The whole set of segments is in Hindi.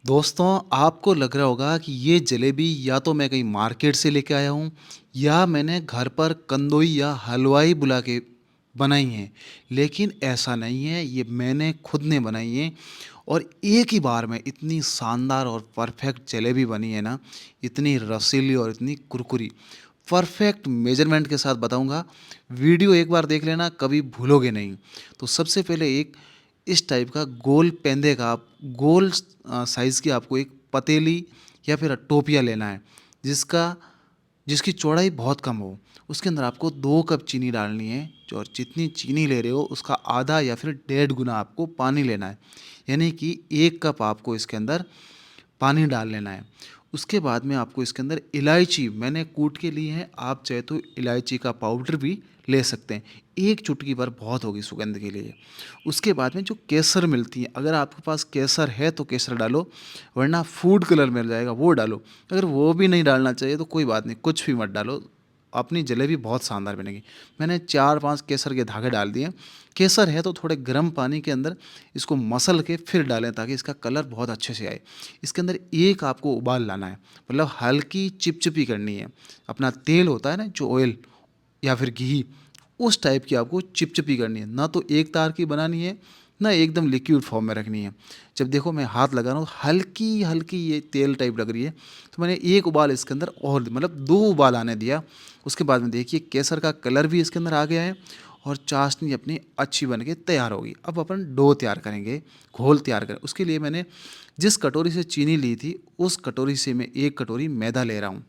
दोस्तों, आपको लग रहा होगा कि ये जलेबी या तो मैं कहीं मार्केट से लेके आया हूँ या मैंने घर पर कंदोई या हलवाई बुला के बनाई हैं। लेकिन ऐसा नहीं है, ये मैंने खुद ने बनाई हैं और एक ही बार में इतनी शानदार और परफेक्ट जलेबी बनी है ना, इतनी रसीली और इतनी कुरकुरी। परफेक्ट मेजरमेंट के साथ बताऊंगा। वीडियो एक बार देख लेना, कभी भूलोगे नहीं। तो सबसे पहले एक इस टाइप का गोल पेंदे का आप गोल साइज़ की आपको एक पतीली या फिर टोपिया लेना है, जिसका जिसकी चौड़ाई बहुत कम हो। उसके अंदर आपको 2 कप चीनी डालनी है, जो और जितनी चीनी ले रहे हो उसका आधा या फिर 1.5 गुना आपको पानी लेना है। यानी कि 1 कप आपको इसके अंदर पानी डाल लेना है। उसके बाद में आपको इसके अंदर इलायची मैंने कूट के ली है, आप चाहे तो इलायची का पाउडर भी ले सकते हैं। एक चुटकी भर बहुत होगी सुगंध के लिए। उसके बाद में जो केसर मिलती है, अगर आपके पास केसर है तो केसर डालो, वरना फूड कलर मिल जाएगा वो डालो। अगर वो भी नहीं डालना चाहिए तो कोई बात नहीं, कुछ भी मत डालो, अपनी जलेबी बहुत शानदार बनेगी। मैंने 4-5 केसर के धागे डाल दिए। केसर है तो थोड़े गर्म पानी के अंदर इसको मसल के फिर डालें, ताकि इसका कलर बहुत अच्छे से आए। इसके अंदर एक आपको उबाल लाना है, मतलब हल्की चिपचिपी करनी है। अपना तेल होता है ना, जो ऑयल या फिर घी, उस टाइप की आपको चिपचिपी करनी है। ना तो एक तार की बनानी है, ना एकदम लिक्विड फॉर्म में रखनी है। जब देखो मैं हाथ लगा रहा हूँ, हल्की हल्की ये तेल टाइप लग रही है, तो मैंने एक उबाल इसके अंदर और मतलब 2 उबाल आने दिया। उसके बाद में देखिए केसर का कलर भी इसके अंदर आ गया है और चाशनी अपनी अच्छी बन के तैयार होगी। अब अपन डो तैयार करेंगे, घोल तैयार करें। उसके लिए मैंने जिस कटोरी से चीनी ली थी, उस कटोरी से मैं 1 कटोरी मैदा ले रहा हूँ।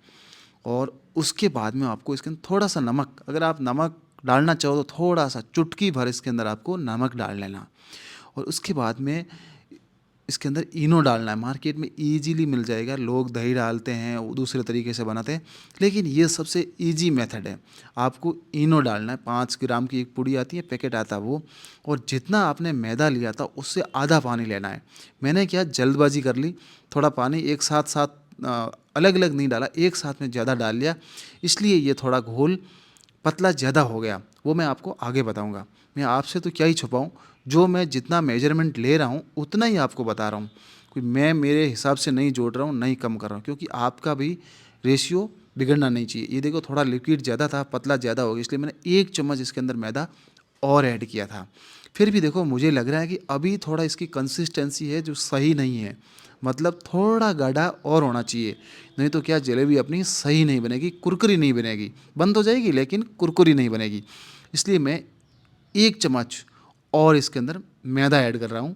और उसके बाद में आपको इसके अंदर थोड़ा सा नमक, अगर आप नमक डालना चाहो तो थोड़ा सा चुटकी भर इसके अंदर आपको नमक डाल लेना। और उसके बाद में इसके अंदर इनो डालना है। मार्केट में इजीली मिल जाएगा, लोग दही डालते हैं, वो दूसरे तरीके से बनाते हैं, लेकिन ये सबसे इजी मेथड है। आपको इनो डालना है, 5 ग्राम की एक पुड़ी आती है, पैकेट आता है वो। और जितना आपने मैदा लिया था उससे आधा पानी लेना है। मैंने क्या जल्दबाजी कर ली, थोड़ा पानी एक साथ साथ अलग अलग नहीं डाला, एक साथ में ज़्यादा डाल लिया, इसलिए ये थोड़ा घोल पतला ज़्यादा हो गया। वो मैं आपको आगे बताऊंगा। मैं आपसे तो क्या ही छुपाऊं, जो मैं जितना मेजरमेंट ले रहा हूं उतना ही आपको बता रहा हूं। कोई मैं मेरे हिसाब से नहीं जोड़ रहा हूं, नहीं कम कर रहा हूं, क्योंकि आपका भी रेशियो बिगड़ना नहीं चाहिए। ये देखो थोड़ा लिक्विड ज़्यादा था, पतला ज़्यादा हो गया, इसलिए मैंने 1 चम्मच इसके अंदर मैदा और ऐड किया था। फिर भी देखो मुझे लग रहा है कि अभी थोड़ा इसकी कंसिस्टेंसी है जो सही नहीं है, मतलब थोड़ा गाढ़ा और होना चाहिए। नहीं तो क्या जलेबी अपनी सही नहीं बनेगी, कुरकुरी नहीं बनेगी, बंद हो जाएगी लेकिन कुरकुरी नहीं बनेगी। इसलिए मैं 1 चम्मच और इसके अंदर मैदा ऐड कर रहा हूँ।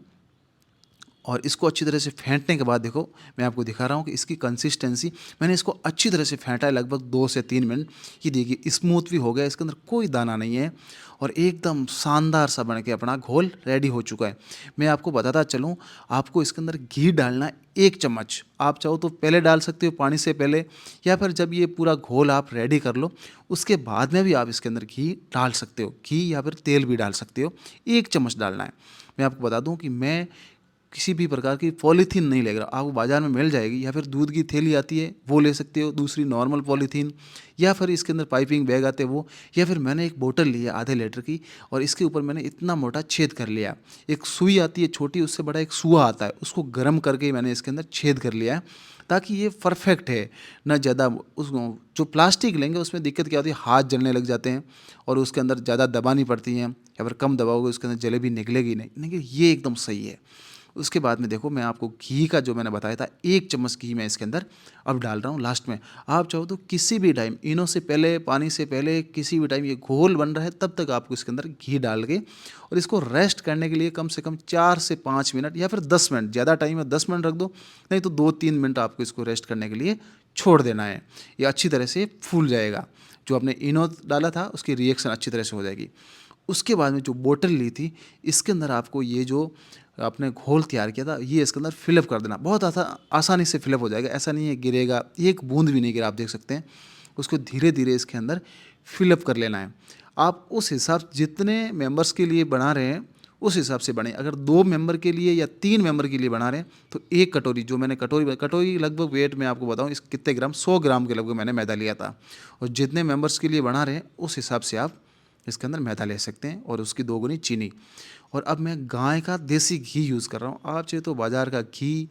और इसको अच्छी तरह से फेंटने के बाद देखो मैं आपको दिखा रहा हूँ कि इसकी कंसिस्टेंसी, मैंने इसको अच्छी तरह से फेंटा है लगभग 2 से 3 मिनट। ये देखिए स्मूथ भी हो गया, इसके अंदर कोई दाना नहीं है और एकदम शानदार सा बन के अपना घोल रेडी हो चुका है। मैं आपको बताता चलूँ, आपको इसके अंदर घी डालना है 1 चम्मच। आप चाहो तो पहले डाल सकते हो पानी से पहले, या फिर जब ये पूरा घोल आप रेडी कर लो उसके बाद में भी आप इसके अंदर घी डाल सकते हो, घी या फिर तेल भी डाल सकते हो। 1 चम्मच डालना है। मैं आपको बता दूं कि मैं किसी भी प्रकार की पॉलीथीन नहीं लेगा, आपको बाज़ार में मिल जाएगी, या फिर दूध की थैली आती है वो ले सकते हो, दूसरी नॉर्मल पॉलीथीन, या फिर इसके अंदर पाइपिंग बैग आते हैं वो, या फिर मैंने एक बोतल ली है आधे लीटर की और इसके ऊपर मैंने इतना मोटा छेद कर लिया। एक सुई आती है छोटी, उससे बड़ा एक सुआ आता है, उसको गर्म करके मैंने इसके अंदर छेद कर लिया है, ताकि ये परफेक्ट है ना ज़्यादा। उस जो प्लास्टिक लेंगे उसमें दिक्कत क्या होती है, हाथ जलने लग जाते हैं और उसके अंदर ज़्यादा दबानी पड़ती हैं, या फिर कम दबाओगे उसके अंदर जलेबी निकलेगी नहीं, लेकिन ये एकदम सही है। उसके बाद में देखो मैं आपको घी का जो मैंने बताया था, 1 चम्मच घी मैं इसके अंदर अब डाल रहा हूँ लास्ट में। आप चाहो तो किसी भी टाइम, इनो से पहले, पानी से पहले, किसी भी टाइम ये घोल बन रहा है तब तक आपको इसके अंदर घी डाल के और इसको रेस्ट करने के लिए कम से कम 4 से 5 मिनट या फिर 10 मिनट, ज़्यादा टाइम है 10 मिनट रख दो, नहीं तो 2-3 मिनट आपको इसको रेस्ट करने के लिए छोड़ देना है। ये अच्छी तरह से फूल जाएगा, जो आपने इनो डाला था उसकी रिएक्शन अच्छी तरह से हो जाएगी। उसके बाद में जो बोतल ली थी, इसके अंदर आपको ये जो आपने घोल तैयार किया था ये इसके अंदर फिलअप कर देना। बहुत आसानी से फिलअप हो जाएगा, ऐसा नहीं है गिरेगा, एक बूंद भी नहीं गिरा, आप देख सकते हैं। उसको धीरे धीरे इसके अंदर फिलअप कर लेना है। आप उस हिसाब जितने मेंबर्स के लिए बना रहे हैं उस हिसाब से बने। अगर 2 मेंबर के लिए या 3 मेंबर के लिए बना रहे हैं तो 1 कटोरी, जो मैंने कटोरी कटोरी लगभग वेट में आपको बताऊं इस कितने ग्राम, 100 ग्राम के लगभग मैंने मैदा लिया था। और जितने मेंबर्स के लिए बना रहे हैं उस हिसाब से आप इसके अंदर मैदा ले सकते हैं और उसकी 2 गुनी चीनी। और अब मैं गाय का देसी घी यूज़ कर रहा हूँ, आप चाहे तो बाज़ार का घी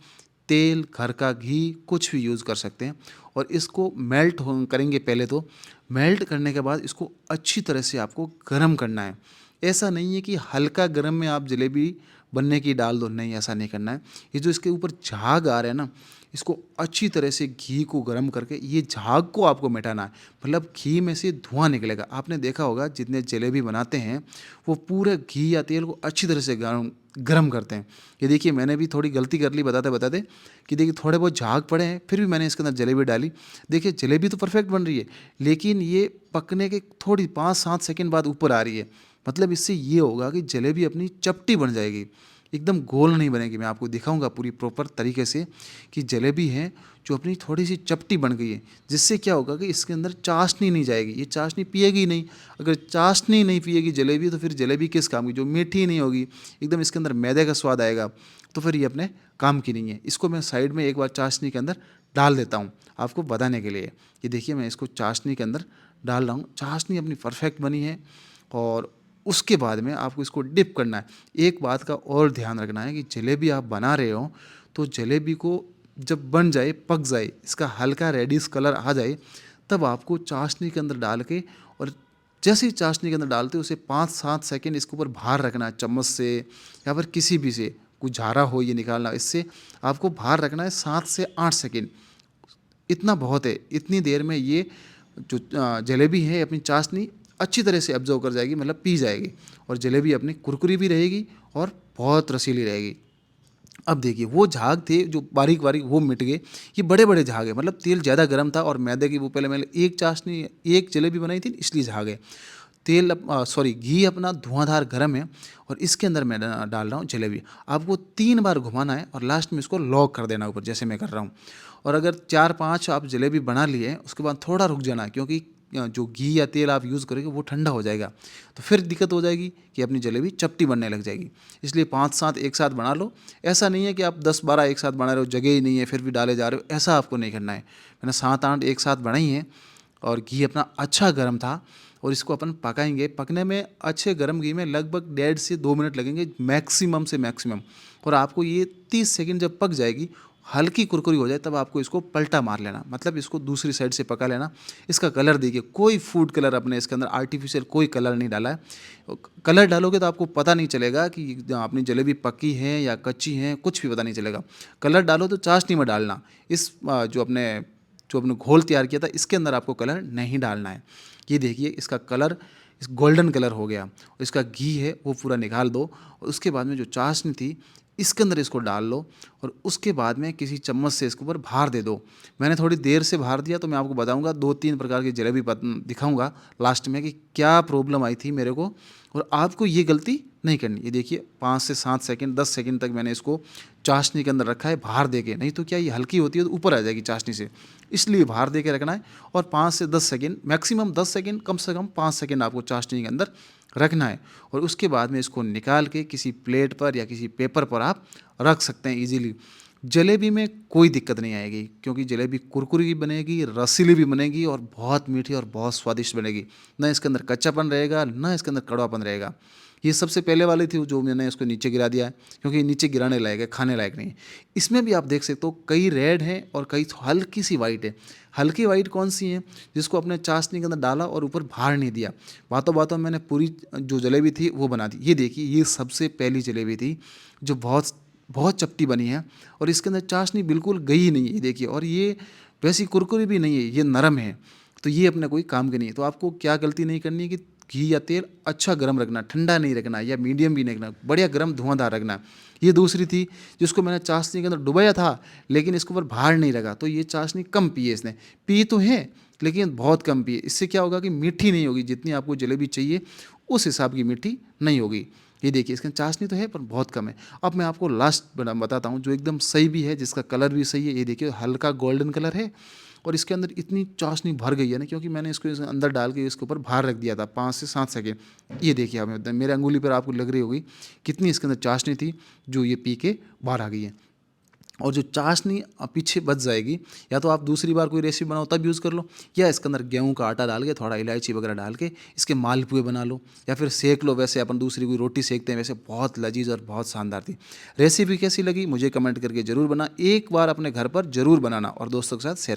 तेल, घर का घी कुछ भी यूज़ कर सकते हैं और इसको मेल्ट हो करेंगे पहले तो। मेल्ट करने के बाद इसको अच्छी तरह से आपको गरम करना है। ऐसा नहीं है कि हल्का गरम में आप जलेबी बनने की डाल दो, नहीं ऐसा नहीं करना है। ये जो इसके ऊपर झाग आ रहा है ना, इसको अच्छी तरह से घी को गरम करके ये झाग को आपको मिटाना है। मतलब घी में से धुआँ निकलेगा। आपने देखा होगा जितने जलेबी बनाते हैं वो पूरे घी या तेल को अच्छी तरह से गरम गरम करते हैं। ये देखिए मैंने भी थोड़ी गलती कर ली बताते बताते कि देखिए थोड़े बहुत झाग पड़े हैं, फिर भी मैंने इसके अंदर जलेबी डाली। देखिए जलेबी तो परफेक्ट बन रही है, लेकिन ये पकने के थोड़ी 5-7 सेकंड बाद ऊपर आ रही है। मतलब इससे ये होगा कि जलेबी अपनी चपटी बन जाएगी, एकदम गोल नहीं बनेगी। मैं आपको दिखाऊंगा पूरी प्रॉपर तरीके से कि जलेबी है जो अपनी थोड़ी सी चपटी बन गई है, जिससे क्या होगा कि इसके अंदर चाशनी नहीं जाएगी, ये चाशनी पिएगी नहीं। अगर चाशनी नहीं पिएगी जलेबी तो फिर जलेबी किस काम की, जो मीठी नहीं होगी, एकदम इसके अंदर मैदे का स्वाद आएगा, तो फिर ये अपने काम की नहीं है। इसको मैं साइड में एक बार चाशनी के अंदर डाल देता हूँ आपको बताने के लिए। ये देखिए मैं इसको चाशनी के अंदर डाल रहा हूँ, चाशनी अपनी परफेक्ट बनी है। और उसके बाद में आपको इसको डिप करना है। एक बात का और ध्यान रखना है कि जलेबी आप बना रहे हो तो जलेबी को जब बन जाए, पक जाए, इसका हल्का रेडिश कलर आ जाए, तब आपको चाशनी के अंदर डाल के, और जैसे ही चाशनी के अंदर डालते हो उसे 5-7 सेकंड इसके ऊपर बाहर रखना है चम्मच से या फिर किसी भी से, कुछ झारा हो ये निकालना, इससे आपको बाहर रखना है 7 से 8 सेकंड। इतना बहुत है। इतनी देर में ये जो जलेबी है अपनी चाशनी अच्छी तरह से एब्जॉर्व कर जाएगी, मतलब पी जाएगी, और जलेबी अपनी कुरकुरी भी रहेगी और बहुत रसीली रहेगी। अब देखिए वो झाग थे जो बारीक बारीक वो मिट गए। ये बड़े बड़े झाग है, मतलब तेल ज़्यादा गर्म था और मैदे की वो पहले मैंने एक चाशनी एक जलेबी बनाई थी इसलिए झाग है। तेल सॉरी घी अपना धुआंधार गर्म है और इसके अंदर मैं डाल रहा हूँ जलेबी। आपको 3 बार घुमाना है और लास्ट में इसको लॉक कर देना ऊपर, जैसे मैं कर रहा हूँ। और अगर 4-5 आप जलेबी बना लिए उसके बाद थोड़ा रुक जाना है, क्योंकि जो घी या तेल आप यूज़ करोगे वो ठंडा हो जाएगा, तो फिर दिक्कत हो जाएगी कि अपनी जलेबी चपटी बनने लग जाएगी। इसलिए 5-7 एक साथ बना लो। ऐसा नहीं है कि आप 10-12 एक साथ बना रहे हो, जगह ही नहीं है फिर भी डाले जा रहे हो, ऐसा आपको नहीं करना है। मैंने 7-8 एक साथ बनाई हैं और घी अपना अच्छा गर्म था। और इसको अपन पकाएंगे, पकने में अच्छे गर्म घी में लगभग 1.5 से 2 मिनट लगेंगे मैक्सिमम से मैक्सिमम। और आपको ये 30 सेकंड जब पक जाएगी, हल्की कुरकुरी हो जाए, तब आपको इसको पलटा मार लेना, मतलब इसको दूसरी साइड से पका लेना। इसका कलर देखिए, कोई फूड कलर अपने इसके अंदर आर्टिफिशियल कोई कलर नहीं डाला है। कलर डालोगे तो आपको पता नहीं चलेगा कि अपनी जलेबी पकी है या कच्ची है, कुछ भी पता नहीं चलेगा। कलर डालो तो चाशनी में डालना। इस जो आपने घोल तैयार किया था इसके अंदर आपको कलर नहीं डालना है। ये देखिए इसका कलर इस गोल्डन कलर हो गया, और इसका घी है वो पूरा निकाल दो, और उसके बाद में जो चाशनी थी इसके अंदर इसको डाल लो, और उसके बाद में किसी चम्मच से इसके ऊपर भार दे दो। मैंने थोड़ी देर से भार दिया, तो मैं आपको बताऊंगा 2-3 प्रकार की जलेबी दिखाऊंगा लास्ट में कि क्या प्रॉब्लम आई थी मेरे को, और आपको ये गलती नहीं करनी। ये देखिए 5 से 7 सेकंड 10 सेकंड तक मैंने इसको चाशनी के अंदर रखा है बाहर दे के, नहीं तो क्या ये हल्की होती है तो ऊपर आ जाएगी चाशनी से, इसलिए बाहर दे के रखना है। और 5 से 10 सेकंड मैक्सिमम 10 सेकंड, कम से कम 5 सेकंड आपको चाशनी के अंदर रखना है। और उसके बाद में इसको निकाल के किसी प्लेट पर या किसी पेपर पर आप रख सकते हैं इजीली। जलेबी में कोई दिक्कत नहीं आएगी, क्योंकि जलेबी कुरकुरी भी बनेगी, रसीली भी बनेगी और बहुत मीठी और बहुत स्वादिष्ट बनेगी। ना इसके अंदर कच्चापन रहेगा, ना इसके अंदर कड़वापन रहेगा। ये सबसे पहले वाली थी जो मैंने इसको नीचे गिरा दिया है, क्योंकि नीचे गिराने लायक है, खाने लायक नहीं है। इसमें भी आप देख सकते हो कई रेड हैं और कई हल्की सी वाइट है। हल्की वाइट कौन सी है, जिसको अपने चाशनी के अंदर डाला और ऊपर भार नहीं दिया, बातों बातों मैंने पूरी जो जलेबी थी वो बना दी। ये देखिए ये सबसे पहली जलेबी थी जो बहुत बहुत चपटी बनी है, और इसके अंदर चाशनी बिल्कुल गई ही नहीं है। ये देखिए, और ये वैसी कुरकुरी भी नहीं है, ये नरम है। तो ये अपने कोई काम की नहीं है। तो आपको क्या गलती नहीं करनी है कि घी या तेल अच्छा गर्म रखना, ठंडा नहीं रखना या मीडियम भी नहीं रखना, बढ़िया गर्म धुआंधार रखना। ये दूसरी थी जिसको मैंने चाशनी के अंदर डुबाया था, लेकिन इसके ऊपर भार नहीं लगा, तो ये चाशनी कम पी है इसने। पी तो है लेकिन बहुत कम पी है। इससे क्या होगा कि मीठी नहीं होगी, जितनी आपको जलेबी चाहिए उस हिसाब की मीठी नहीं होगी। ये देखिए इसके चाशनी तो है पर बहुत कम है। अब मैं आपको लास्ट बताता हूँ जो एकदम सही भी है, जिसका कलर भी सही है। ये देखिए हल्का गोल्डन कलर है, और इसके अंदर इतनी चाशनी भर गई है ना, क्योंकि मैंने इसको अंदर डाल के इसके ऊपर भार रख दिया था 5 से 7 सेकेंड। ये देखिए आप मेरे अंगुली पर आपको लग रही होगी कितनी इसके अंदर चाशनी थी जो ये पी के बाहर आ गई है। और जो चाशनी पीछे बच जाएगी, या तो आप दूसरी बार कोई रेसिपी बनाओ तब यूज़ कर लो, या इसके अंदर गेहूं का आटा डाल के थोड़ा इलायची वगैरह डाल के इसके मालपुए बना लो, या फिर सेक लो, वैसे अपन दूसरी कोई रोटी सेकते हैं वैसे। बहुत लजीज और बहुत शानदार थी। रेसिपी कैसी लगी मुझे कमेंट करके ज़रूर बना, एक बार अपने घर पर ज़रूर बनाना और दोस्तों के साथ शेयर करना।